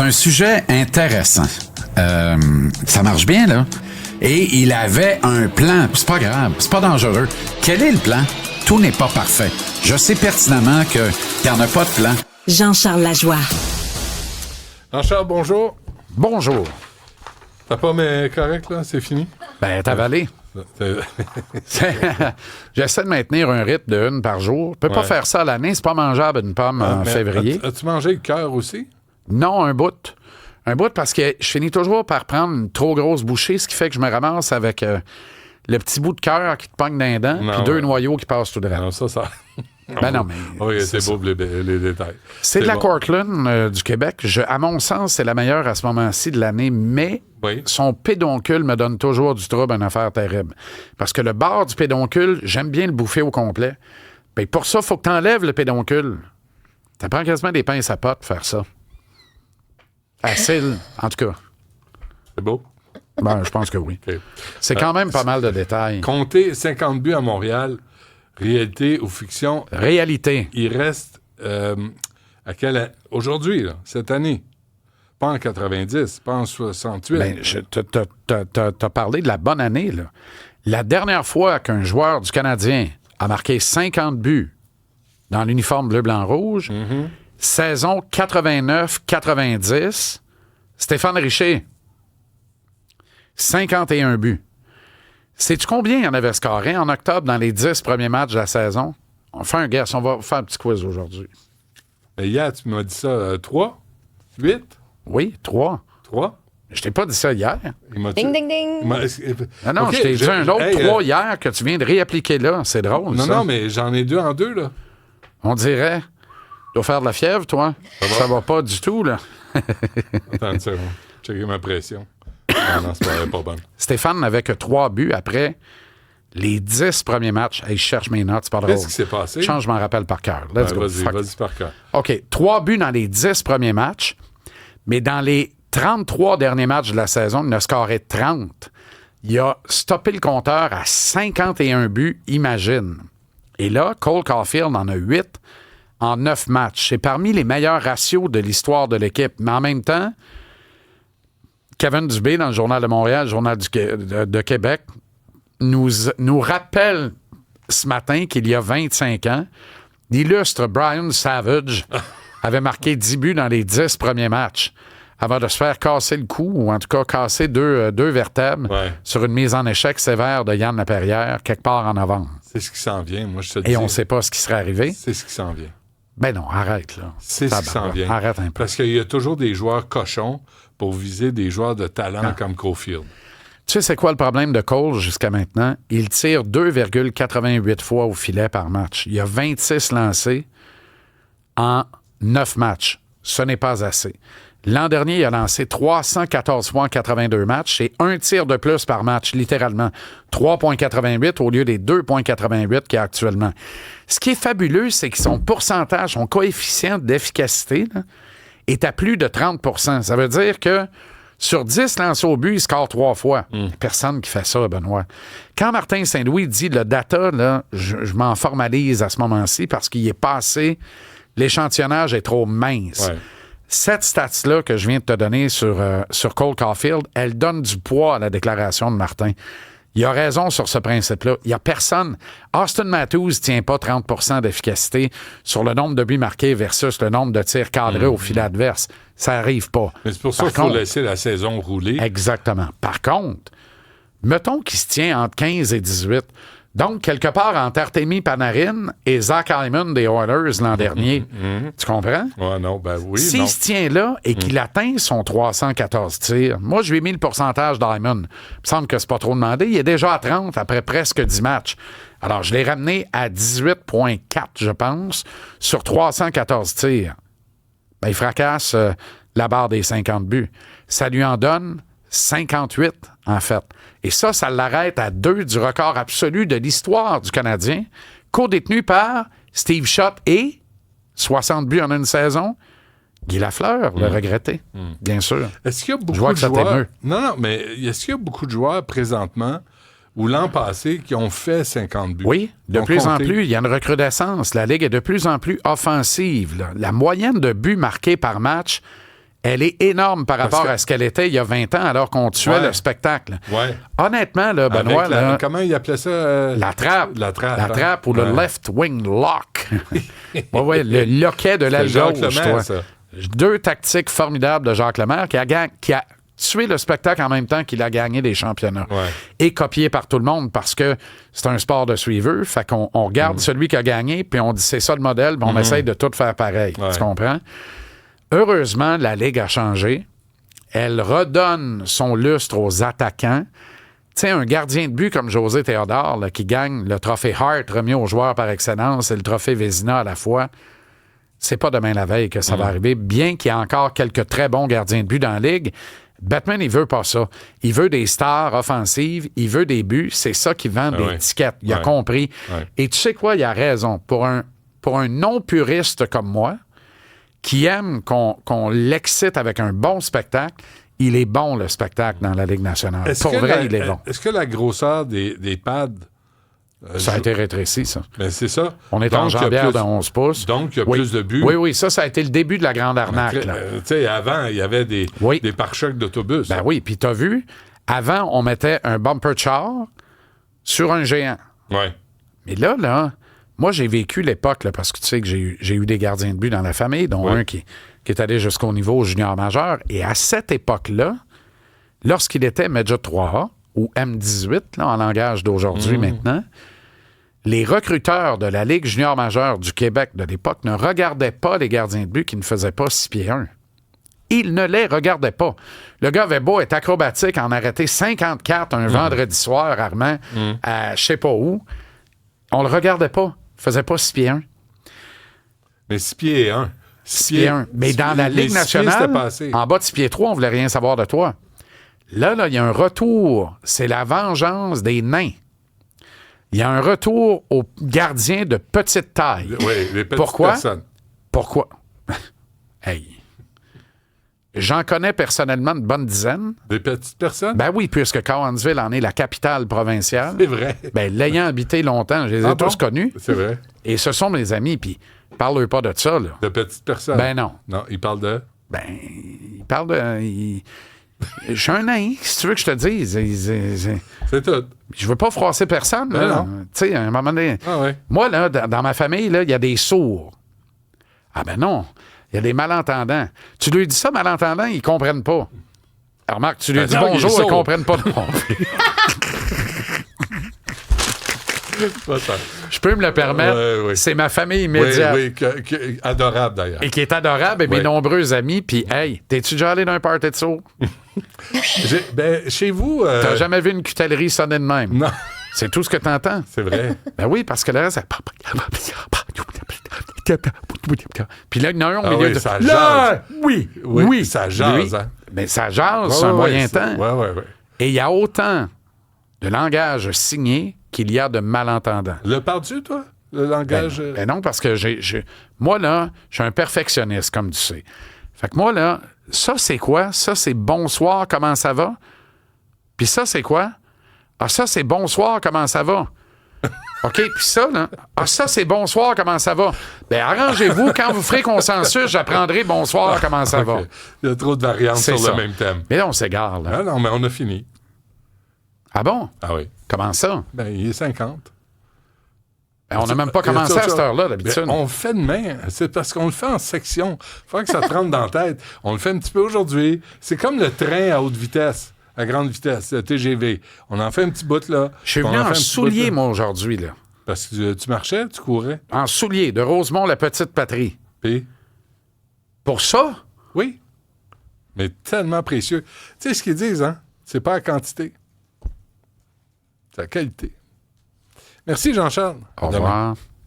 C'est un sujet intéressant. Ça marche bien, là. Et il avait un plan. C'est pas grave, c'est pas dangereux. Quel est le plan? Tout n'est pas parfait. Je sais pertinemment qu'il n'y en a pas de plan. Jean-Charles Lajoie. Jean-Charles, bonjour. Bonjour. T'as pas mais correct, là? C'est fini? Ben, t'as avalé. J'essaie de maintenir un rythme de une par jour. Je peux pas faire ça à l'année. C'est pas mangeable une pomme en février. As-tu mangé le cœur aussi? Non, un bout. Un bout parce que je finis toujours par prendre une trop grosse bouchée, ce qui fait que je me ramasse avec le petit bout de cœur qui te pogne dans les dents puis deux noyaux qui passent tout droit. Non, ça... Ben non, mais... Oui, c'est beau les détails. C'est de la Cortland du Québec. À mon sens, c'est la meilleure à ce moment-ci de l'année, mais son pédoncule me donne toujours du trouble, une affaire terrible. Parce que le bord du pédoncule, j'aime bien le bouffer au complet. Ben, pour ça, il faut que tu enlèves le pédoncule. Ça prend quasiment des pinces à pote pour faire ça. Facile, en tout cas. C'est beau? Ben, je pense que oui. Okay. C'est quand même pas mal de détails. Compter 50 buts à Montréal, réalité ou fiction? Réalité. Il reste aujourd'hui, là, cette année. Pas en 90, pas en 68. Ben, t'as parlé de la bonne année, là. La dernière fois qu'un joueur du Canadien a marqué 50 buts dans l'uniforme bleu-blanc-rouge, saison 89-90, Stéphane Richer. 51 buts. Sais-tu combien il en avait scoré en octobre dans les 10 premiers matchs de la saison? On fait un guess. On va faire un petit quiz aujourd'hui. Hier, tu m'as dit ça, 3? 8? Oui, 3. 3? Je t'ai pas dit ça hier. Ding, ding, ding. Non, okay, je t'ai dit un autre 3 hier que tu viens de réappliquer là. C'est drôle, ça. Non, mais j'en ai 2 en 2, là. On dirait... Tu dois faire de la fièvre, toi? Ça va pas du tout, là. Attends une seconde. Checker ma pression. Non, c'est pas bon. Stéphane n'avait que 3 buts après les 10 premiers matchs. Hey, je cherche mes notes, c'est pas drôle. Qu'est-ce qui s'est passé? Je m'en rappelle par cœur. Let's go. Vas-y par cœur. OK. 3 buts dans les 10 premiers matchs, mais dans les 33 derniers matchs de la saison, il en a scoré 30. Il a stoppé le compteur à 51 buts, imagine. Et là, Cole Caulfield en a 8 en 9 matchs. C'est parmi les meilleurs ratios de l'histoire de l'équipe. Mais en même temps, Kevin Dubé, dans le Journal de Montréal, le Journal de Québec, nous rappelle ce matin qu'il y a 25 ans, l'illustre Brian Savage avait marqué 10 buts dans les 10 premiers matchs avant de se faire casser le cou, ou en tout cas casser deux vertèbres sur une mise en échec sévère de Yann Laperrière, quelque part en novembre. C'est ce qui s'en vient, moi je te dis. Et on ne sait pas ce qui serait arrivé. C'est ce qui s'en vient. Ben non, arrête, là. C'est ce qui s'en vient. Arrête un peu. Parce qu'il y a toujours des joueurs cochons pour viser des joueurs de talent comme Caulfield. Tu sais, c'est quoi le problème de Cole jusqu'à maintenant? Il tire 2,88 fois au filet par match. Il y a 26 lancés en 9 matchs. Ce n'est pas assez. L'an dernier, il a lancé 314 fois en 82 matchs. C'est un tir de plus par match, littéralement. 3,88 au lieu des 2,88 qu'il y a actuellement. Ce qui est fabuleux, c'est que son pourcentage, son coefficient d'efficacité là, est à plus de 30 %. Ça veut dire que sur 10 lancés au but, il score 3 fois. Personne qui fait ça, Benoît. Quand Martin Saint-Louis dit le data, là, je m'en formalise à ce moment-ci parce qu'il est passé, l'échantillonnage est trop mince. Ouais. Cette stats-là que je viens de te donner sur Cole Caulfield, elle donne du poids à la déclaration de Martin. Il a raison sur ce principe-là. Il n'y a personne. Austin Matthews ne tient pas 30 % d'efficacité sur le nombre de buts marqués versus le nombre de tirs cadrés au filet adverse. Ça n'arrive pas. Mais c'est pour ça qu'il faut laisser la saison rouler. Exactement. Par contre, mettons qu'il se tient entre 15 et 18. Donc, quelque part, entre Artemi Panarin et Zach Hyman des Oilers l'an dernier. Tu comprends? Non, ben oui. S'il se tient là et qu'il atteint son 314 tirs, moi, je lui ai mis le pourcentage d'Hyman. Il me semble que c'est pas trop demandé. Il est déjà à 30 après presque 10 matchs. Alors, je l'ai ramené à 18,4, je pense, sur 314 tirs. Ben, il fracasse la barre des 50 buts. Ça lui en donne 58, en fait. Et ça l'arrête à 2 du record absolu de l'histoire du Canadien, co-détenu par Steve Shutt et 60 buts en une saison. Guy Lafleur, le regretté, bien sûr. Est-ce qu'il y a beaucoup je vois de que ça joueurs... t'émeut. Non, mais est-ce qu'il y a beaucoup de joueurs présentement ou l'an passé qui ont fait 50 buts? Oui, de plus en plus. Il y a une recrudescence. La Ligue est de plus en plus offensive. Là. La moyenne de buts marqués par match elle est énorme par rapport à ce qu'elle était il y a 20 ans, alors qu'on tuait le spectacle. Ouais. Honnêtement, là, Benoît... là, comment il appelait ça? La trappe. La trappe. La trappe ou le left wing lock. Le loquet de l'aile Jacques gauche, Lemaire, toi. ça. 2 tactiques formidables de Jacques Lemaire qui a tué le spectacle en même temps qu'il a gagné des championnats. Ouais. Et copié par tout le monde parce que c'est un sport de suiveux. Fait qu'on regarde celui qui a gagné, puis on dit c'est ça le modèle, puis on essaye de tout faire pareil. Ouais. Tu comprends? Heureusement, la Ligue a changé. Elle redonne son lustre aux attaquants. Tu sais, un gardien de but comme José Théodore, là, qui gagne le trophée Hart remis aux joueurs par excellence et le trophée Vézina à la fois, c'est pas demain la veille que ça va arriver, bien qu'il y ait encore quelques très bons gardiens de but dans la Ligue. Batman, il veut pas ça. Il veut des stars offensives, il veut des buts. C'est ça qui vend des tickets. Il a compris. Ouais. Et tu sais quoi? Il a raison. Pour un non-puriste comme moi, qui aime qu'on l'excite avec un bon spectacle, il est bon, le spectacle, dans la Ligue nationale. Pour vrai, il est bon. Est-ce que la grosseur des pads... Ça a été rétréci, ça. Ben, c'est ça. On est Donc, en jambière de 11 pouces. Donc, il y a plus de buts. Oui, ça a été le début de la grande arnaque. Là. Tu sais, avant, il y avait des pare-chocs d'autobus. Ben oui, puis t'as vu, avant, on mettait un bumper char sur un géant. Oui. Mais là, moi, j'ai vécu l'époque, là, parce que tu sais que j'ai eu des gardiens de but dans la famille, dont un qui est allé jusqu'au niveau junior majeur. Et à cette époque-là, lorsqu'il était Midget 3A, ou M18, là, en langage d'aujourd'hui maintenant, les recruteurs de la Ligue junior majeure du Québec de l'époque ne regardaient pas les gardiens de but qui ne faisaient pas 6 pieds 1. Ils ne les regardaient pas. Le gars avait beau être acrobatique, en arrêter 54 un vendredi soir, Armand, à je sais pas où. On le regardait pas. Il faisait pas 6 pieds 1. Mais 6 pieds et 1. 6 pieds 1. Mais dans la Ligue nationale, en bas de 6 pieds 3, on voulait rien savoir de toi. Là, il y a un retour. C'est la vengeance des nains. Il y a un retour aux gardiens de petite taille. Oui, les petites personnes. Pourquoi? Hey. J'en connais personnellement une bonne dizaine. Des petites personnes? Ben oui, puisque Cowansville en est la capitale provinciale. C'est vrai. Ben, l'ayant habité longtemps, je les ai tous connus. C'est vrai. Et ce sont mes amis, puis parle-eux pas de ça, là. De petites personnes? Ben non. Non, ils parlent de? Ben, ils parlent de... Je suis un nain, si tu veux que je te dise. C'est tout. Je veux pas froisser personne. Ben là. non. Tu sais, à un moment donné... Ah ouais. Moi, là, dans ma famille, là, il y a des sourds. Ah ben non, il y a des malentendants. Tu lui dis ça, malentendants, ils comprennent pas. Alors, remarque, tu lui dis non, bonjour, ils comprennent pas non plus. Je peux me le permettre. Oui. C'est ma famille immédiate. Oui, adorable d'ailleurs. Et qui est adorable, et mes nombreux amis. Puis, hey, t'es-tu déjà allé dans un party de sourds? Chez vous... T'as jamais vu une cutellerie sonner de même? Non. C'est tout ce que t'entends. C'est vrai. Ben oui, parce que le reste, puis là, il y en a un au milieu de... Ça là, jase. Oui. Ça jase, hein? Mais ça jase, c'est un moyen temps. Oui. Et il y a autant de langage signé qu'il y a de malentendants. Le parles-tu, toi? Le langage... Ben non, parce que moi, là, je suis un perfectionniste, comme tu sais. Fait que moi, là, ça, c'est quoi? Ça, c'est bonsoir, comment ça va? Puis ça, c'est quoi? Ah, ça, c'est bonsoir, comment ça va? OK, puis ça, là. Ah, ça, c'est bonsoir, comment ça va? Ben, arrangez-vous, quand vous ferez consensus, j'apprendrai bonsoir, comment ça va. Il y a trop de variantes C'est sur ça. le même thème. Mais là, on s'égare, là. Ah non, mais on a fini. Ah bon? Ah oui. Comment ça? Ben, il est 50. Ben, on n'a même pas commencé à cette heure-là, d'habitude. Ben, on fait demain. C'est parce qu'on le fait en section. Il faut que ça te rentre dans la tête. On le fait un petit peu aujourd'hui. C'est comme le train à haute vitesse, à grande vitesse, le TGV. On en fait un petit bout, là. Je suis venu en soulier, moi, aujourd'hui, là. Parce que tu marchais, tu courais. En soulier, de Rosemont, la petite patrie. Puis? Pour ça? Oui. Mais tellement précieux. Tu sais ce qu'ils disent, hein? C'est pas la quantité. C'est la qualité. Merci, Jean-Charles. Au revoir.